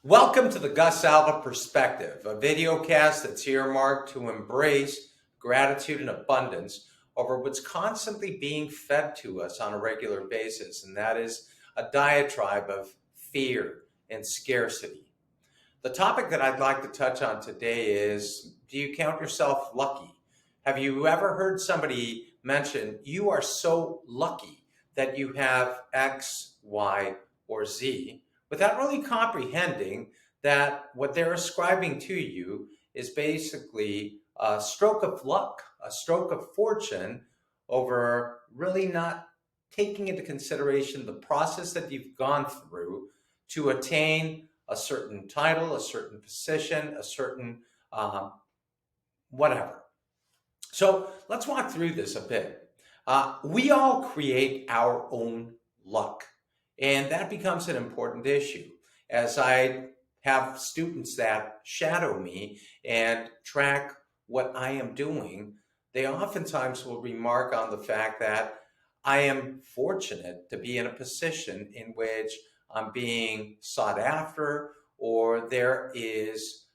Welcome to the Gus Alva Perspective, a video cast that's earmarked to embrace gratitude and abundance over what's constantly being fed to us on a regular basis, and that is a diatribe of fear and scarcity. The topic that I'd like to touch on today is, do you count yourself lucky? Have you ever heard somebody mention, you are so lucky that you have X, Y, or Z, without really comprehending that what they're ascribing to you is basically a stroke of luck, a stroke of fortune, over really not taking into consideration the process that you've gone through to attain a certain title, a certain position, a certain uh, whatever. So let's walk through this a bit. We all create our own luck, and that becomes an important issue. As I have students that shadow me and track what I am doing, they oftentimes will remark on the fact that I am fortunate to be in a position in which I'm being sought after, or there is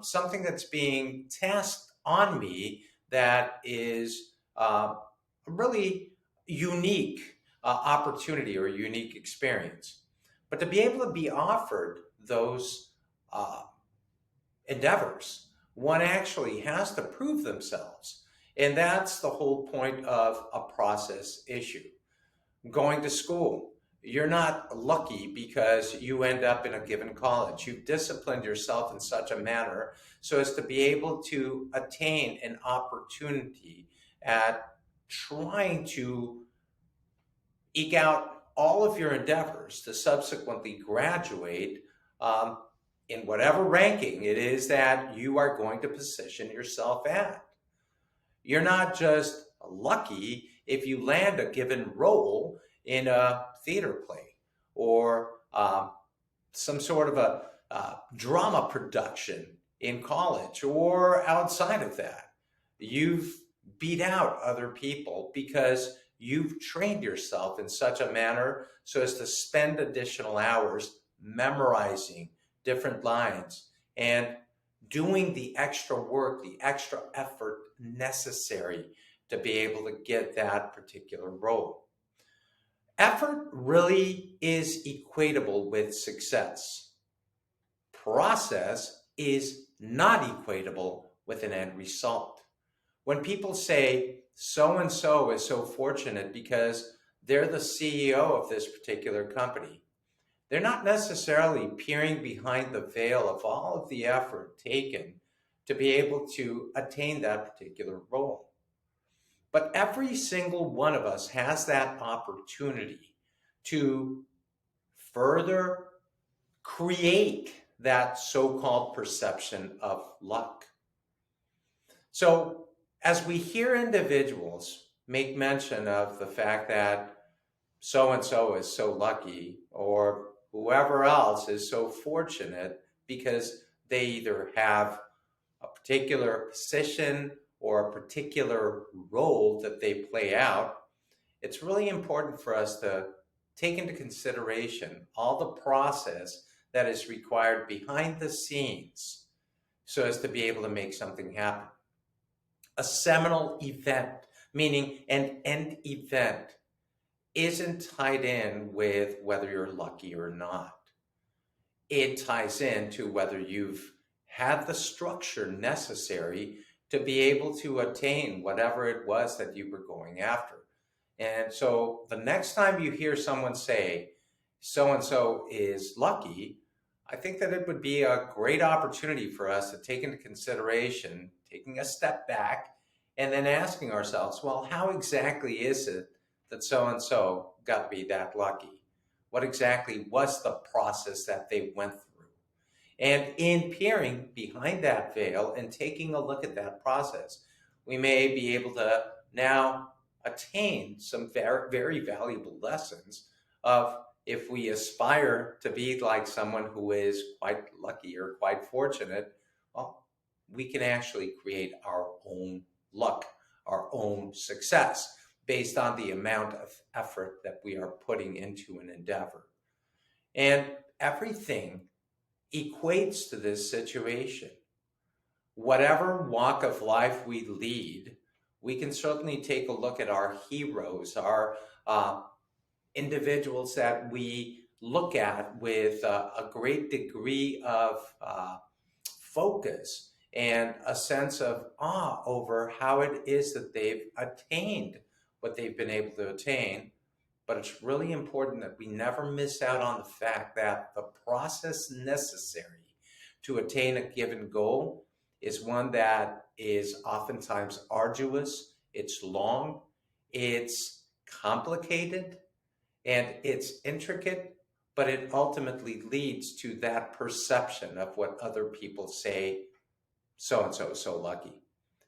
something that's being tasked on me that is a really unique opportunity or unique experience. But to be able to be offered those uh, endeavors, one actually has to prove themselves. And that's the whole point of a process issue. Going to school, you're not lucky because you end up in a given college. You've disciplined yourself in such a manner so as to be able to attain an opportunity at trying to eke out all of your endeavors to subsequently graduate um, in whatever ranking it is that you are going to position yourself at. You're not just lucky if you land a given role in a theater play or some sort of a drama production in college or outside of that. You've beat out other people because you've trained yourself in such a manner so as to spend additional hours memorizing different lines and doing the extra work, the extra effort necessary to be able to get that particular role. Effort really is equatable with success. Process is not equatable with an end result. When people say so and so is so fortunate because they're the CEO of this particular company, they're not necessarily peering behind the veil of all of the effort taken to be able to attain that particular role. But every single one of us has that opportunity to further create that so called perception of luck. So, as we hear individuals make mention of the fact that so and so is so lucky, or whoever else is so fortunate because they either have a particular position or a particular role that they play out, it's really important for us to take into consideration all the process that is required behind the scenes so as to be able to make something happen. A seminal event, meaning an end event, isn't tied in with whether you're lucky or not. It ties into whether you've had the structure necessary to be able to attain whatever it was that you were going after. And so the next time you hear someone say, so and so is lucky, I think that it would be a great opportunity for us to take into consideration, taking a step back, and then asking ourselves, well, how exactly is it that so and so got to be that lucky? What exactly was the process that they went through? And in peering behind that veil and taking a look at that process, we may be able to now attain some very, very valuable lessons of if we aspire to be like someone who is quite lucky or quite fortunate, well, we can actually create our own luck, our own success based on the amount of effort that we are putting into an endeavor. And everything equates to this situation. Whatever walk of life we lead, we can certainly take a look at our heroes, our individuals that we look at with a great degree of focus and a sense of awe over how it is that they've attained what they've been able to attain. But it's really important that we never miss out on the fact that the process necessary to attain a given goal is one that is oftentimes arduous, it's long, it's complicated, and it's intricate, but it ultimately leads to that perception of what other people say, so and so is so lucky.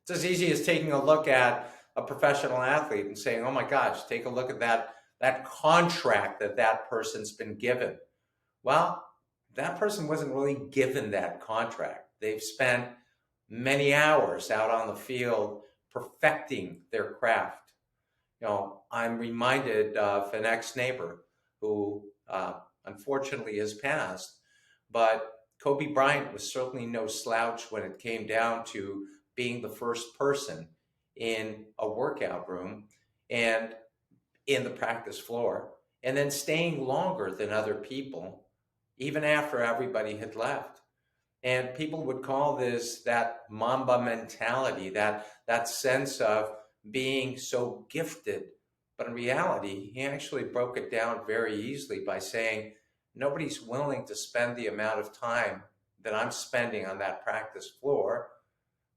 It's as easy as taking a look at a professional athlete and saying, oh my gosh, take a look at that contract that person's been given. Well, that person wasn't really given that contract. They've spent many hours out on the field perfecting their craft. I'm reminded of an ex-neighbor who unfortunately has passed, but Kobe Bryant was certainly no slouch when it came down to being the first person in a workout room and in the practice floor, and then staying longer than other people, even after everybody had left. And people would call this that Mamba mentality, that sense of being so gifted. But in reality, he actually broke it down very easily by saying, nobody's willing to spend the amount of time that I'm spending on that practice floor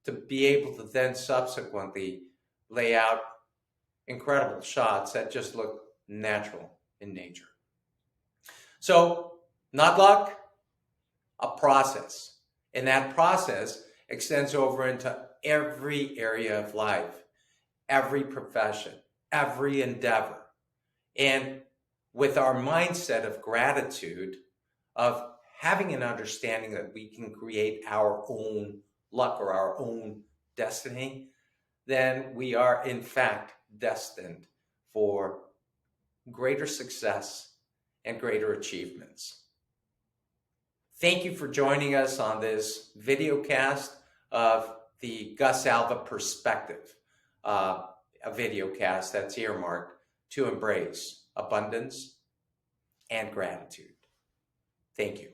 to be able to then subsequently lay out incredible shots that just look natural in nature. So, not luck, a process. And that process extends over into every area of life, every profession, every endeavor. And with our mindset of gratitude, of having an understanding that we can create our own luck or our own destiny, then we are in fact destined for greater success and greater achievements. Thank you for joining us on this video cast of the Gus Alva Perspective, a video cast that's earmarked to embrace abundance and gratitude. Thank you.